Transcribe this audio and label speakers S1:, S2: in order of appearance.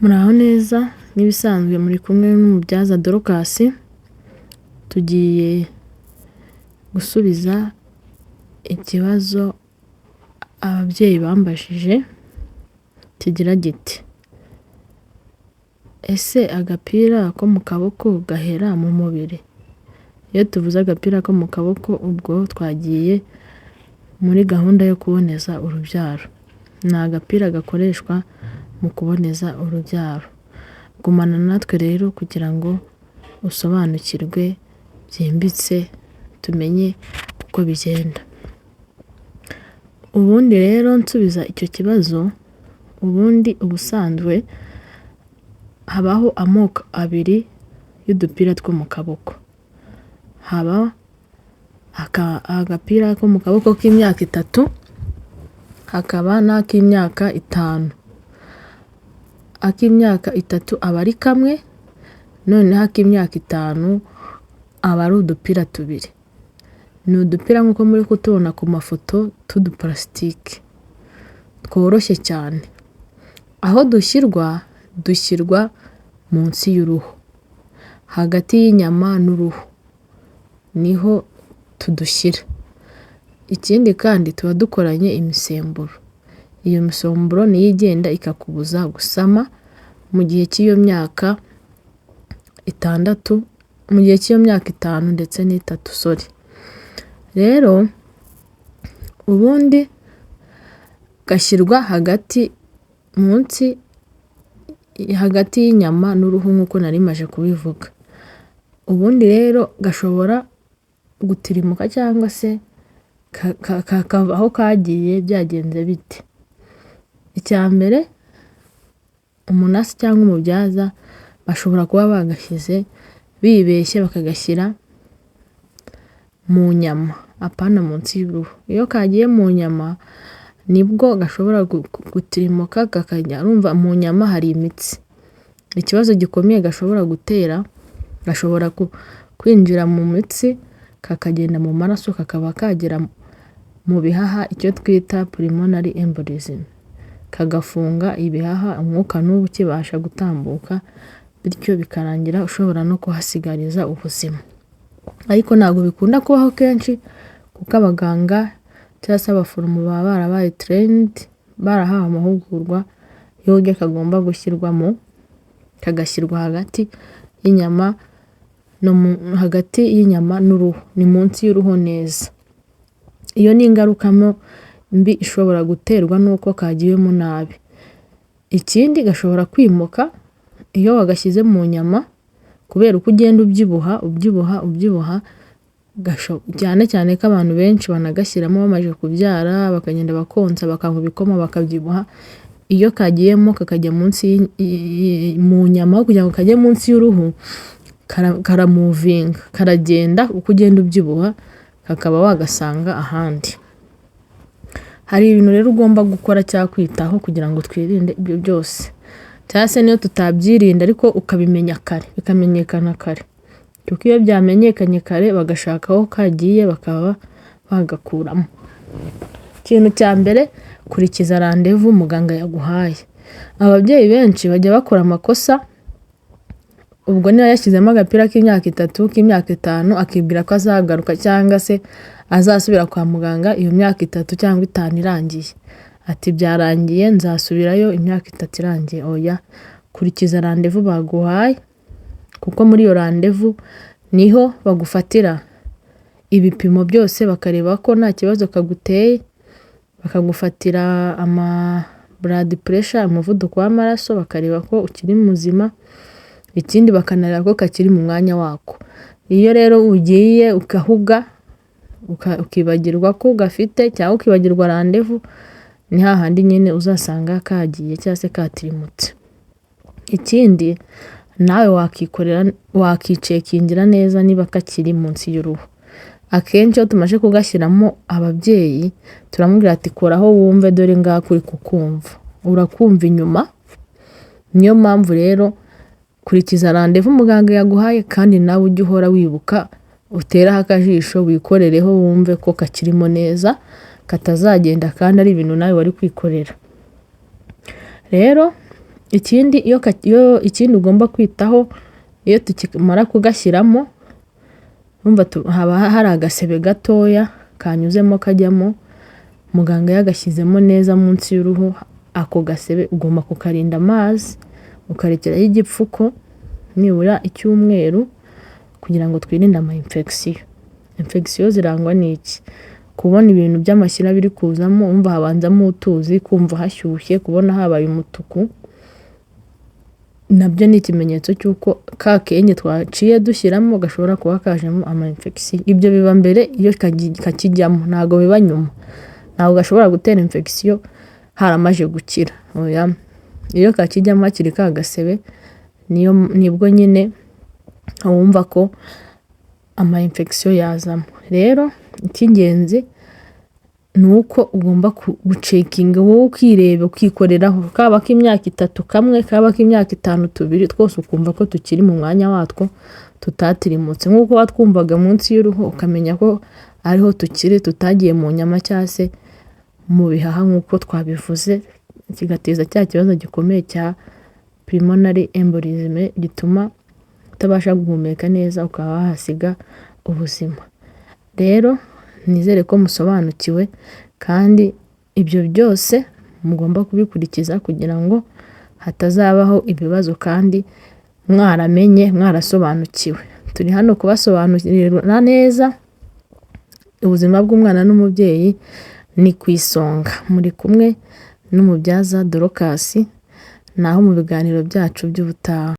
S1: Muraho neza nk'ibisanzwe muri kumwe n'umubyaza Dorcas, tugiye gusubiza ikibazo ababyeyi bambajije kigira giti: ese agapira ko mu kaboko gahera mu mubiri? Iyo tuvuze agapira ko mu kaboko, ubwo twagiye muri gahunda yo kuboneza urubyaro. Ni agapira gakoreshwa mu kuboneza urubyaro. Gumana natwe rero kugira ngo usobanukirwe byimbitse, tumenye uko bigenda. Ubundi rero nsubiza icyo kibazo, ubusanzwe habaho amoko abiri y'udupira two mu kaboko. Haba agapira ko mu kaboko k'imyaka 3, hakaba n'ak'imyaka 5. Ak'imyaka 3 aba ari kamwe, noneho ak'imyaka 5 aba ari udupira tubiri. Ni udupira nk'uko muri kutubona ku mafoto t'uduparasitike tworoshye cyane. Aho dushyirwa munsi y'uruhu, hagati y'inyama n'uruhu niho tudushyira. Ikindi kandi tuba dukoranye imisemburo. Iyo misemburo niyo igenda ikakubuza gusama mu gihe cy'iyo myaka 5 ndetse n'3. Rero ubundi gashyirwa hagati y'inyama n'uruhu nk'uko nari maje kubivuga. Ubundi rero gashobora gutirimuka cyangwa se kakava aho kagiye byagenze bite. Icya mbere, umunasi cyangwa umubyaza bashobora kuba bagashyize bibeshye bakagashyira mu nyama, apana munsi y'uruhu. Iyo kagiye mu nyama nibwo gashobora gutirimuka kakajya, urumva mu nyama hari imitsi. Ikibazo gikomeye gashobora gutera, gashobora kwinjira mu mitsi kakagenda mu maraso, kakaba kagera mu bihaha, icyo twita pulmonary embolism. Kagafunga ibihaha, umwuka n'ubu ukibasha gutambuka, bityo bikarangira ushobora no kuhasigariza ubuzima. Ariko ntabwo bikunda kubaho kenshi, kuko abaganga cyangwa se abaforomo baba barabaye trained, barahawe amahugurwa y'uburyo kagomba gushyirwamo. Kagashyirwa hagati y'inyama n'uruhu, ni munsi y'uruhu neza. Iyo ni ingaruka mbi ishobora guterwa n'uko kagiwemo nabi. Ikindi, gashobora kwimuka iyo wagashyize mu nyama, kubera uko ugenda ubyibuha, cyane cyane ko abantu benshi banagashyiramo bamaze kubyara, bakagenda bakonsa, bakanywa ibikoma, bakabyibuha. Iyo kagiyemo kakajya munsi mu nyama, kugira ngo kajye munsi y'uruhu, karamuvinga, karagenda uko ugenda ubyibuha, kakaba wagasanga ahandi. Hari ibintu rero ugomba gukora cyangwa kwitaho kugira ngo twirinde ibyo byose. Cyangwa se niyo tutabyirinda ariko ukabimenya kare, bikamenyekana kare. Kuko iyo byamenyekanye kare, bagashaka aho kagiye bakaba bagakuramo. Ikintu cya mbere, kurikiza randevu muganga yaguhaye. Ababyeyi benshi bajya bakora amakosa, ubwo niba yashyizemo agapira k'imyaka 3, k'imyaka 5, akibwira ko azagaruka cyangwa se azasubira kwa muganga iyo myaka 3 cyangwa 5 irangiye. Ati byarangiye, nzasubirayo imyaka 3 irangiye. Oya, kurikiza randevu baguhaye, kuko muri iyo randevu niho bagufatira ibipimo byose, bakareba ko nta kibazo kaguteye, bakagufatira blood pressure, umuvuduko w'amaraso, bakareba ko ukiri muzima. Ikindi, bakanareba ko kakiri mu mwanya wako. Iyo rero ugiye ukahuga, ukibagirwa ko gafite cyangwa ukibagirwa randevu, ni hahandi nyine uzasanga kagiye cyangwa se katirimutse. Ikindi, nawe wakicekingira neza niba kakiri munsi y'uruhu. Akenshi iyo tumaze kugashyiramo, ababyeyi turamubwira ati koraho wumve, dore ngaha kuri kukumva, urakumva inyuma. Niyo mpamvu rero kurikiza randevu muganga yaguhaye, kandi nawe ujye uhora wibuka, uteraho akajisho, wikorereho wumve ko kakirimo neza, katazagenda kandi ari ibintu nawe wari kwikorera. Rero ikindi ikindi ugomba kwitaho iyo tukimara kugashyiramo, urumva haba hari agasebe gatoya kanyuzemo kajyamo, muganga yagashyizemo neza munsi y'uruhu, ako gasebe ugomba kukarinda amazi, ukarekeraho igipfuko nibura icyumweru kugira ngo twirinde ama infection. Infection zirangwa n'iki? Kubona ibintu by'amashyira biri kuzamo, umva habanzamo utuzi, kumva hashyushye, kubona habaye umutuku, nabyo ni ikimenyetso cy'uko ka kenge twaciye dushyiramo gashobora kuba kajemo ama infection. Ibyo biba mbere iyo kakijyamo, ntabwo biba nyuma. Ntabwo gashobora gutera infection haramaje gukira. Oya, iyo kakijyamo hakiri ka gasebe nibwo nyine wumva ko ama infection yazamo. Rero icy'ingenzi ni uko ugomba gucekinga wowe ukireba, ukikoreraho, kaba k'imyaka 3 kamwe, kaba k'imyaka 5 tubiri, twose ukumva ko tukiri mu mwanya watwo, tutatirimutse. Nk'uko watwumvaga munsi y'uruhu ukamenya ko ariho tukiri, tutagiye mu nyama cyangwa se mu bihaha nk'uko twabivuze, kigateza cya kibazo gikomeye cya pulmonary embolism gituma utabasha guhumeka neza, ukaba wahasiga ubuzima. Rero nizere ko musobanukiwe, kandi ibyo byose mugomba kubikurikiza kugira ngo hatazabaho ibibazo kandi mwaramenye, mwarasobanukiwe. Turi hano kubasobanurira neza. Ubuzima bw'umwana n'umubyeyi ni ku isonga. Muri kumwe n'umubyaza Dorcas, naho mu biganiro byacu by'ubutaha.